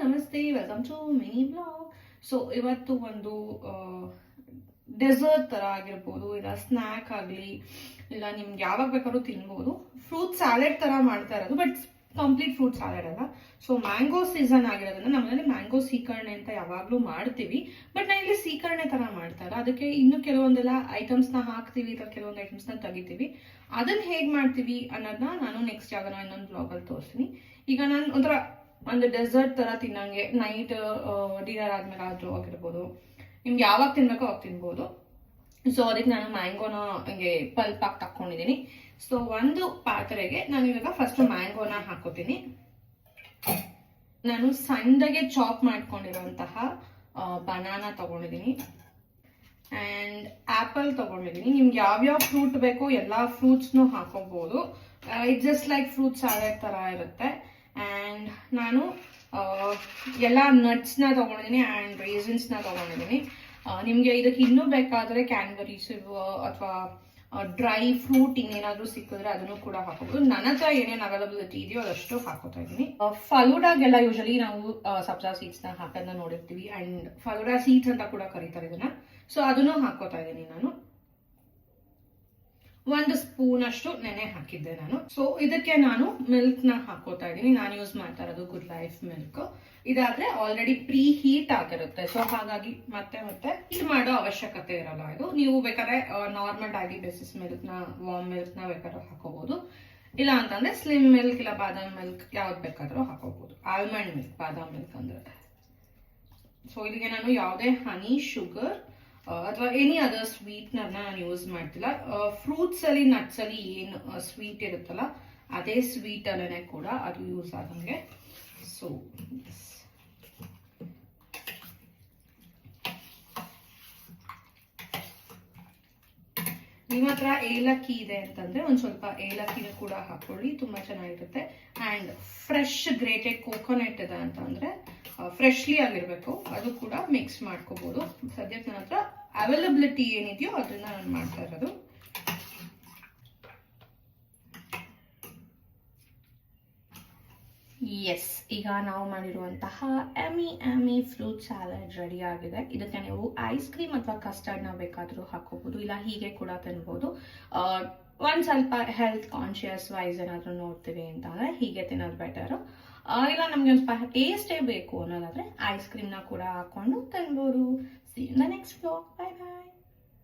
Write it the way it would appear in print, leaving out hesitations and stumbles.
ನಮಸ್ತೆ, welcome to mini blog. So ಇವತ್ತು ಒಂದು ಡೆಸರ್ಟ್ ತರ ಆಗಿರ್ಬೋದು, ಇಲ್ಲ ಸ್ನ್ಯಾಕ್ ಆಗಲಿ, ಇಲ್ಲ ನಿಮ್ಗೆ ಯಾವಾಗ ಬೇಕಾದ್ರೂ ತಿನ್ಬೋದು. ಫ್ರೂಟ್ ಸ್ಯಾಲೆಡ್ ತರ ಮಾಡ್ತಾ ಇರೋದು, ಬಟ್ ಕಂಪ್ಲೀಟ್ ಫ್ರೂಟ್ ಸ್ಯಾಲೆಡ್ ಅಲ್ಲ. ಸೊ ಮ್ಯಾಂಗೋ ಸೀಸನ್ ಆಗಿರೋದ್ರಿಂದ ನಮ್ಮಲ್ಲಿ ಮ್ಯಾಂಗೋ ಸೀಕರಣೆ ಅಂತ ಯಾವಾಗಲೂ ಮಾಡ್ತೀವಿ, ಬಟ್ ನಾನು ಇಲ್ಲಿ ಸೀಕರಣೆ ತರ ಮಾಡ್ತಾ ಇಲ್ಲ. ಅದಕ್ಕೆ ಇನ್ನು ಕೆಲವೊಂದೆಲ್ಲ ಐಟಮ್ಸ್ನ ಹಾಕ್ತೀವಿ, ಇಲ್ಲ ಕೆಲವೊಂದು ಐಟಮ್ಸ್ನ ತೆಗಿತೀವಿ. ಅದನ್ನ ಹೇಗೆ ಮಾಡ್ತೀವಿ ಅನ್ನೋದನ್ನ ನಾನು ನೆಕ್ಸ್ಟ್ ಯಾವಾಗ ಇನ್ನೊಂದು ಬ್ಲಾಗಲ್ಲಿ ತೋರಿಸ್ತೀನಿ. ಈಗ ನಾನು ಒಂದು ಡೆಸರ್ಟ್ ತರ ತಿನ್ನಂಗೆ ನೈಟ್ ಡಿನ್ನರ್ ಆದ್ಮೇಲೆ ಆದ್ರೂ ಆಗಿರ್ಬೋದು, ನಿಮ್ಗೆ ಯಾವಾಗ ತಿನ್ಬೇಕೋ ಅವಾಗ ತಿನ್ಬೋದು. ಸೊ ಅದಕ್ಕೆ ನಾನು ಮ್ಯಾಂಗೋನ ಹಂಗೆ ಪಲ್ಪ್ ಆಗಿ ತಕೊಂಡಿದ್ದೀನಿ. ಸೊ ಒಂದು ಪಾತ್ರೆಗೆ ನಾನು ಇವಾಗ ಫಸ್ಟ್ ಮ್ಯಾಂಗೋನ ಹಾಕೋತೀನಿ. ನಾನು ಸಣ್ಣಗೆ ಚಾಪ್ ಮಾಡ್ಕೊಂಡಿರುವಂತಹ ಬನಾನಾ ತಗೊಂಡಿದ್ದೀನಿ ಅಂಡ್ ಆಪಲ್ ತಗೊಂಡಿದ್ದೀನಿ. ನಿಮ್ಗೆ ಯಾವ್ಯಾವ ಫ್ರೂಟ್ ಬೇಕೋ ಎಲ್ಲಾ ಫ್ರೂಟ್ಸ್ನು ಹಾಕೋಬಹುದು. It's just like fruit salad ತರ ಇರುತ್ತೆ. ಅಂಡ್ ನಾನು ಎಲ್ಲ ನಟ್ಸ್ನ ತಗೊಂಡಿದ್ದೀನಿ ಅಂಡ್ ರೇಸಿನ್ಸ್ನ ತಗೊಂಡಿದ್ದೀನಿ. ನಿಮಗೆ ಇದಕ್ಕೆ ಇನ್ನೂ ಬೇಕಾದ್ರೆ ಕ್ಯಾನ್ಬರೀಸ್ ಅಥವಾ ಡ್ರೈ ಫ್ರೂಟ್ ಇನ್ನೇನಾದ್ರೂ ಸಿಕ್ಕಿದ್ರೆ ಅದನ್ನು ಕೂಡ ಹಾಕೋಬಹುದು. ನನ್ನ ಹತ್ರ ಏನೇನು ಅವೈಲಬಿಲಿಟಿ ಇದೆಯೋ ಅದಷ್ಟು ಹಾಕೋತಾ ಇದ್ದೀನಿ. ಫಲೂಡಾಗೆಲ್ಲ ಯೂಶಲಿ ನಾವು ಸಬ್ಜಾ ಸೀಡ್ಸ್ ನ ಹಾಕೋದನ್ನ ನೋಡಿರ್ತೀವಿ ಅಂಡ್ ಫಲೂಡಾ ಸೀಡ್ಸ್ ಅಂತ ಕೂಡ ಕರೀತಾರೆ ಇದನ್ನ. ಸೊ ಅದನ್ನು ಹಾಕೋತಾ ಇದ್ದೀನಿ ನಾನು. 1 ಸ್ಪೂನ್ ಅಷ್ಟು ನೆನೆ ಹಾಕಿದ್ದೆ ನಾನು. ಸೊ ಇದಕ್ಕೆ ನಾನು ಮಿಲ್ಕ್ ನ ಹಾಕೋತಾ ಇದ್ದೀನಿ. ನಾನು ಯೂಸ್ ಮಾಡ್ತಾ ಇರೋದು ಗುಡ್ ಲೈಫ್ ಮಿಲ್ಕ್. ಇದಾದ್ರೆ ಆಲ್ರೆಡಿ ಪ್ರೀ ಹೀಟ್ ಆಗಿರುತ್ತೆ. ಸೊ ಹಾಗಾಗಿ ಮತ್ತೆ ಹೀಟ್ ಮಾಡೋ ಅವಶ್ಯಕತೆ ಇರಲ್ಲ. ಇದು ನೀವು ಬೇಕಾದ್ರೆ ನಾರ್ಮಲ್ ಡೈಲಿ ಬೇಸಿಸ್ ಮಿಲ್ಕ್ ನ, ವಾರ್ಮ್ ಮಿಲ್ಕ್ ನ ಬೇಕಾದ್ರೂ ಹಾಕೋಬಹುದು. ಇಲ್ಲ ಅಂತಂದ್ರೆ ಸ್ಲಿಮ್ ಮಿಲ್ಕ್ ಇಲ್ಲ ಬಾದಾಮ್ ಮಿಲ್ಕ್ ಯಾವ್ದು ಬೇಕಾದ್ರೂ ಹಾಕೋಬಹುದು. ಆಲ್ಮಂಡ್ ಮಿಲ್ಕ್, ಬಾದಾಮ್ ಮಿಲ್ಕ್ ಅಂದ್ರೆ. ಸೊ ಇಲ್ಲಿಗೆ ನಾನು ಯಾವುದೇ ಹನಿ, ಶುಗರ್ ಅಥವಾ ಎನಿ ಅದರ್ ಸ್ವೀಟ್ನರ್ ನಾನು ಯೂಸ್ ಮಾಡ್ತಿಲ್ಲ. ಫ್ರೂಟ್ಸ್ ಅಲ್ಲಿ, ನಟ್ಸ್ ಅಲ್ಲಿ ಏನು ಸ್ವೀಟ್ ಇರುತ್ತಲ್ಲ ಅದೇ ಸ್ವೀಟ್ ಅಲ್ಲೇ ಕೂಡ ಅದು ಯೂಸ್ ಆಗಂಗೆ. ಸೊ ನಿಮ್ಮ ಹತ್ರ ಏಲಕ್ಕಿ ಇದೆ ಅಂತಂದ್ರೆ ಒಂದ್ ಸ್ವಲ್ಪ ಏಲಕ್ಕಿನ ಕೂಡ ಹಾಕೊಳ್ಳಿ, ತುಂಬಾ ಚೆನ್ನಾಗಿರುತ್ತೆ. ಅಂಡ್ ಫ್ರೆಶ್ ಗ್ರೇಟೆಡ್ ಕೋಕೋನಟ್ ಇದೆ ಅಂತಂದ್ರೆ ಫ್ರೆಶ್ಲಿ ಆಗಿರ್ಬೇಕು, ಅದು ಕೂಡ ಮಿಕ್ಸ್ ಮಾಡ್ಕೋಬಹುದು. ಸದ್ಯಕ್ಕೆ ನನ್ನ ಹತ್ರ ಅವೈಲಬಿಲಿಟಿ ಏನಿದೆಯೋ ಅದನ್ನ ನಾನು ಮಾಡ್ತಾ ಇರೋದು. ಎಸ್, ಈಗ ನಾವು ಮಾಡಿರುವಂತಹ ಎಮಿ ಫ್ರೂಟ್ ಸ್ಯಾಲಡ್ ರೆಡಿ ಆಗಿದೆ. ಇದಕ್ಕೆ ನೀವು ಐಸ್ ಕ್ರೀಮ್ ಅಥವಾ ಕಸ್ಟರ್ಡ್ನ ಬೇಕಾದರೂ ಹಾಕೋಬಹುದು, ಇಲ್ಲ ಹೀಗೆ ಕೂಡ ತಿನ್ಬೋದು. ಒಂದ್ ಸ್ವಲ್ಪ ಹೆಲ್ತ್ ಕಾನ್ಶಿಯಸ್ ವೈಸ್ ಏನಾದರೂ ನೋಡ್ತೀವಿ ಅಂತಂದ್ರೆ ಹೀಗೆ ತಿನ್ನೋದು ಬೆಟರ್. ಇಲ್ಲ ನಮ್ಗೆ ಒಂದು ಸ್ವಲ್ಪ ಟೇಸ್ಟೇ ಬೇಕು ಅನ್ನೋದಾದ್ರೆ ಐಸ್ ಕ್ರೀಮ್ನ ಕೂಡ ಹಾಕೊಂಡು ತಿನ್ಬೋದು. See you in the next vlog. Bye by.